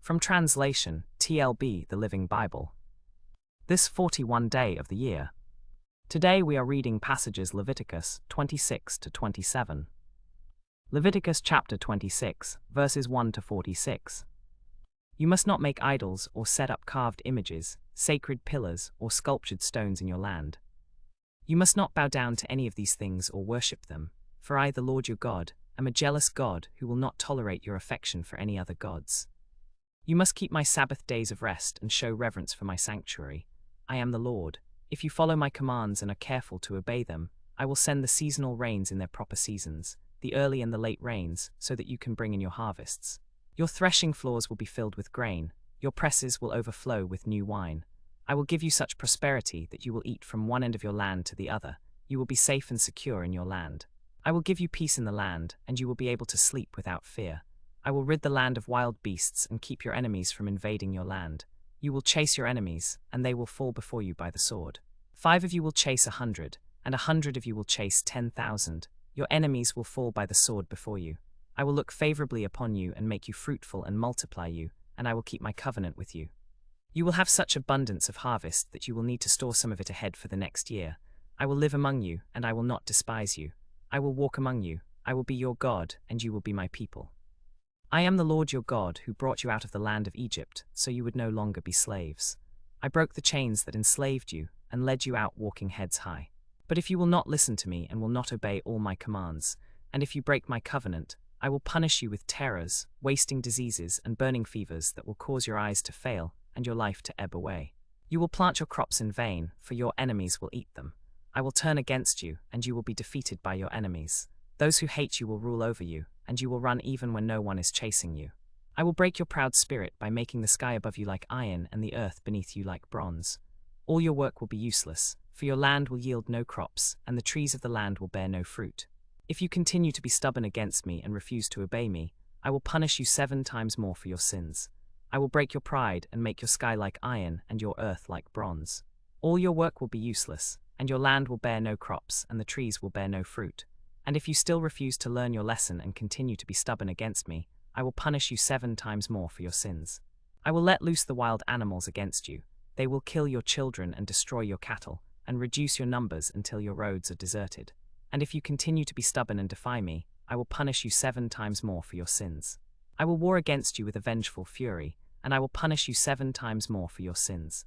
From translation, TLB, the Living Bible. This 41 day of the year. Today we are reading passages Leviticus 26 to 27. Leviticus chapter 26, verses 1 to 46. You must not make idols or set up carved images, sacred pillars, or sculptured stones in your land. You must not bow down to any of these things or worship them, for I, the Lord your God, am a jealous God who will not tolerate your affection for any other gods. You must keep my Sabbath days of rest and show reverence for my sanctuary. I am the Lord. If you follow my commands and are careful to obey them, I will send the seasonal rains in their proper seasons, the early and the late rains, so that you can bring in your harvests. Your threshing floors will be filled with grain, your presses will overflow with new wine. I will give you such prosperity that you will eat from one end of your land to the other. You will be safe and secure in your land. I will give you peace in the land, and you will be able to sleep without fear. I will rid the land of wild beasts and keep your enemies from invading your land. You will chase your enemies, and they will fall before you by the sword. 5 of you will chase 100, and 100 of you will chase 10,000. Your enemies will fall by the sword before you. I will look favorably upon you and make you fruitful and multiply you, and I will keep my covenant with you. You will have such abundance of harvest that you will need to store some of it ahead for the next year. I will live among you, and I will not despise you. I will walk among you, I will be your God, and you will be my people. I am the Lord your God who brought you out of the land of Egypt, so you would no longer be slaves. I broke the chains that enslaved you, and led you out walking heads high. But if you will not listen to me and will not obey all my commands, and if you break my covenant, I will punish you with terrors, wasting diseases, and burning fevers that will cause your eyes to fail and your life to ebb away. You will plant your crops in vain, for your enemies will eat them. I will turn against you, and you will be defeated by your enemies. Those who hate you will rule over you, and you will run even when no one is chasing you. I will break your proud spirit by making the sky above you like iron and the earth beneath you like bronze. All your work will be useless, for your land will yield no crops, and the trees of the land will bear no fruit. If you continue to be stubborn against me and refuse to obey me, I will punish you 7 times more for your sins. I will break your pride and make your sky like iron and your earth like bronze. All your work will be useless, and your land will bear no crops, and the trees will bear no fruit. And if you still refuse to learn your lesson and continue to be stubborn against me, I will punish you 7 times more for your sins. I will let loose the wild animals against you. They will kill your children and destroy your cattle, and reduce your numbers until your roads are deserted. And if you continue to be stubborn and defy me, I will punish you 7 times more for your sins. I will war against you with a vengeful fury, and I will punish you 7 times more for your sins.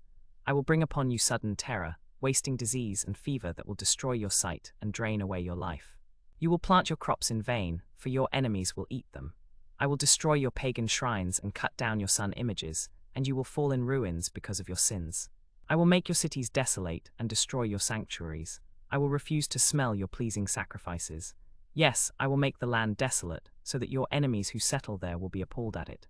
I will bring upon you sudden terror, wasting disease and fever that will destroy your sight and drain away your life. You will plant your crops in vain, for your enemies will eat them. I will destroy your pagan shrines and cut down your sun images, and you will fall in ruins because of your sins. I will make your cities desolate and destroy your sanctuaries. I will refuse to smell your pleasing sacrifices. Yes, I will make the land desolate, so that your enemies who settle there will be appalled at it.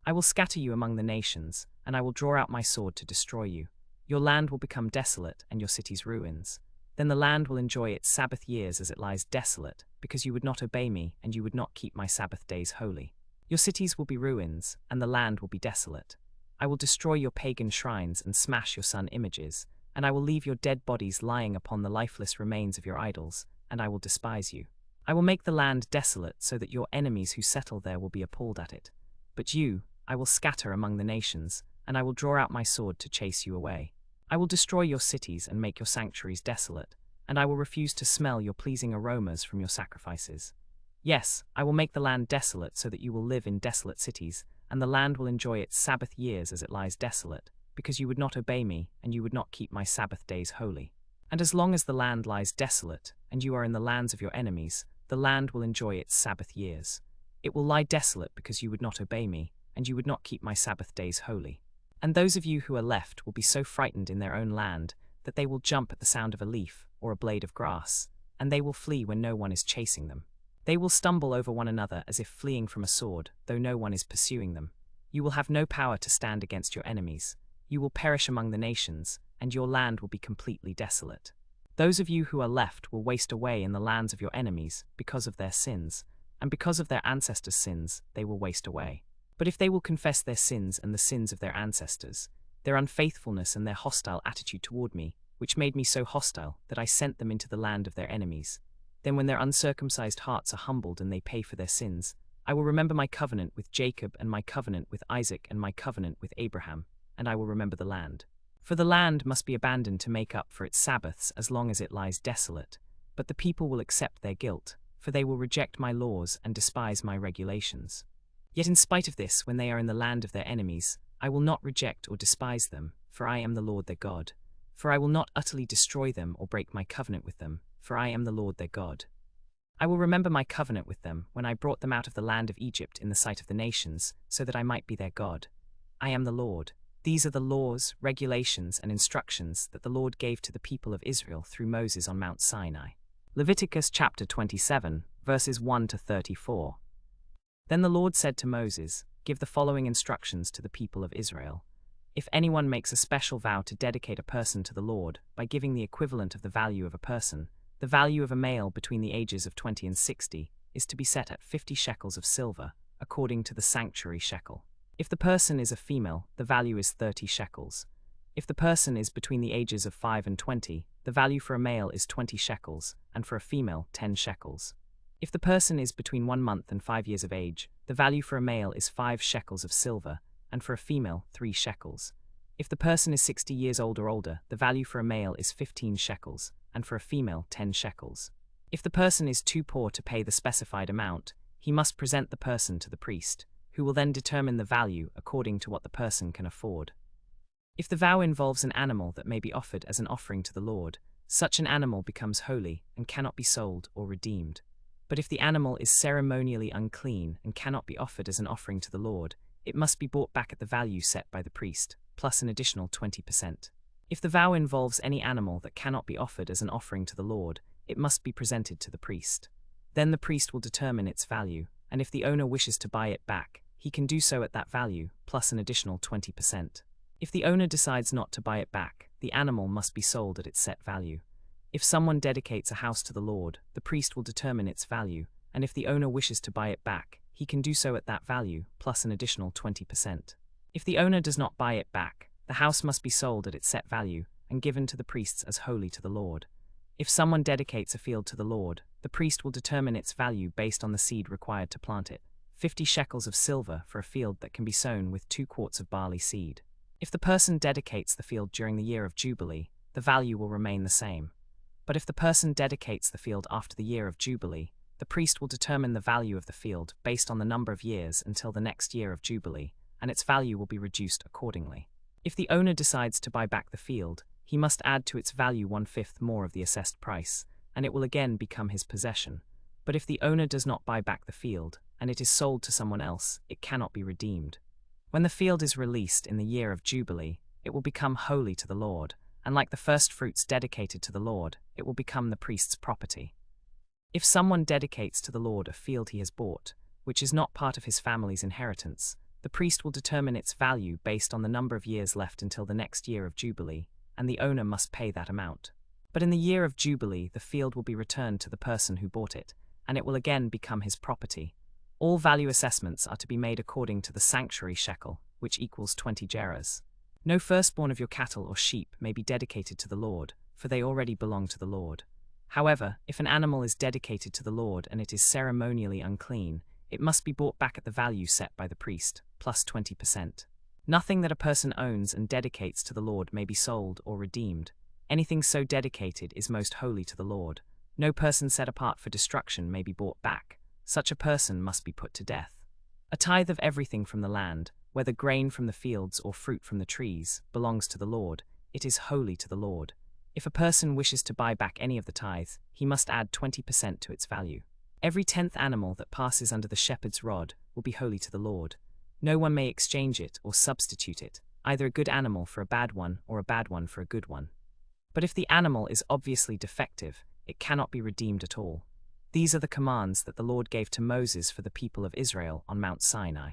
I will scatter you among the nations, and I will draw out my sword to destroy you. Your land will become desolate and your cities ruins. Then the land will enjoy its Sabbath years as it lies desolate, because you would not obey me and you would not keep my Sabbath days holy. Your cities will be ruins, and the land will be desolate. I will destroy your pagan shrines and smash your sun images, and I will leave your dead bodies lying upon the lifeless remains of your idols, and I will despise you. I will make the land desolate so that your enemies who settle there will be appalled at it. But you, I will scatter among the nations, and I will draw out my sword to chase you away. I will destroy your cities and make your sanctuaries desolate, and I will refuse to smell your pleasing aromas from your sacrifices. Yes, I will make the land desolate so that you will live in desolate cities, and the land will enjoy its Sabbath years as it lies desolate, because you would not obey me and you would not keep my Sabbath days holy. And as long as the land lies desolate, and you are in the lands of your enemies, the land will enjoy its Sabbath years. It will lie desolate because you would not obey me, and you would not keep my Sabbath days holy. And those of you who are left will be so frightened in their own land that they will jump at the sound of a leaf or a blade of grass, and they will flee when no one is chasing them. They will stumble over one another as if fleeing from a sword, though no one is pursuing them. You will have no power to stand against your enemies. You will perish among the nations, and your land will be completely desolate. Those of you who are left will waste away in the lands of your enemies because of their sins, and because of their ancestors' sins, they will waste away. But if they will confess their sins and the sins of their ancestors, their unfaithfulness and their hostile attitude toward me, which made me so hostile that I sent them into the land of their enemies, then when their uncircumcised hearts are humbled and they pay for their sins, I will remember my covenant with Jacob and my covenant with Isaac and my covenant with Abraham, and I will remember the land. For the land must be abandoned to make up for its Sabbaths as long as it lies desolate, but the people will accept their guilt, for they will reject my laws and despise my regulations. Yet in spite of this, when they are in the land of their enemies, I will not reject or despise them, for I am the Lord their God. For I will not utterly destroy them or break my covenant with them, for I am the Lord their God. I will remember my covenant with them when I brought them out of the land of Egypt in the sight of the nations, so that I might be their God. I am the Lord. These are the laws, regulations, and instructions that the Lord gave to the people of Israel through Moses on Mount Sinai. Leviticus chapter 27, verses 1 to 34. Then the Lord said to Moses, "Give the following instructions to the people of Israel. If anyone makes a special vow to dedicate a person to the Lord by giving the equivalent of the value of a person, the value of a male between the ages of 20 and 60 is to be set at 50 shekels of silver, according to the sanctuary shekel. If the person is a female, the value is 30 shekels. If the person is between the ages of 5 and 20, the value for a male is 20 shekels, and for a female, 10 shekels. If the person is between 1 month and 5 years of age, the value for a male is 5 shekels of silver, and for a female, 3 shekels. If the person is 60 years old or older, the value for a male is 15 shekels, and for a female, 10 shekels. If the person is too poor to pay the specified amount, he must present the person to the priest, who will then determine the value according to what the person can afford. If the vow involves an animal that may be offered as an offering to the Lord, such an animal becomes holy and cannot be sold or redeemed. But if the animal is ceremonially unclean and cannot be offered as an offering to the Lord, it must be bought back at the value set by the priest, plus an additional 20%. If the vow involves any animal that cannot be offered as an offering to the Lord, it must be presented to the priest. Then the priest will determine its value, and if the owner wishes to buy it back, he can do so at that value, plus an additional 20%. If the owner decides not to buy it back, the animal must be sold at its set value. If someone dedicates a house to the Lord, the priest will determine its value, and if the owner wishes to buy it back, he can do so at that value, plus an additional 20%. If the owner does not buy it back, the house must be sold at its set value and given to the priests as holy to the Lord. If someone dedicates a field to the Lord, the priest will determine its value based on the seed required to plant it, 50 shekels of silver for a field that can be sown with 2 quarts of barley seed. If the person dedicates the field during the year of Jubilee, the value will remain the same. But if the person dedicates the field after the year of Jubilee, the priest will determine the value of the field based on the number of years until the next year of Jubilee, and its value will be reduced accordingly. If the owner decides to buy back the field, he must add to its value 1/5 more of the assessed price, and it will again become his possession. But if the owner does not buy back the field, and it is sold to someone else, it cannot be redeemed. When the field is released in the year of Jubilee, it will become holy to the Lord, and like the first fruits dedicated to the Lord, it will become the priest's property. If someone dedicates to the Lord a field he has bought, which is not part of his family's inheritance, the priest will determine its value based on the number of years left until the next year of Jubilee, and the owner must pay that amount. But in the year of Jubilee, the field will be returned to the person who bought it, and it will again become his property. All value assessments are to be made according to the sanctuary shekel, which equals 20 gerahs. No firstborn of your cattle or sheep may be dedicated to the Lord, for they already belong to the Lord. However, if an animal is dedicated to the Lord and it is ceremonially unclean, it must be bought back at the value set by the priest, plus 20%. Nothing that a person owns and dedicates to the Lord may be sold or redeemed. Anything so dedicated is most holy to the Lord. No person set apart for destruction may be bought back. Such a person must be put to death. A tithe of everything from the land, whether grain from the fields or fruit from the trees, belongs to the Lord. It is holy to the Lord. If a person wishes to buy back any of the tithe, he must add 20% to its value. Every 10th animal that passes under the shepherd's rod will be holy to the Lord. No one may exchange it or substitute it, either a good animal for a bad one or a bad one for a good one. But if the animal is obviously defective, it cannot be redeemed at all. These are the commands that the Lord gave to Moses for the people of Israel on Mount Sinai.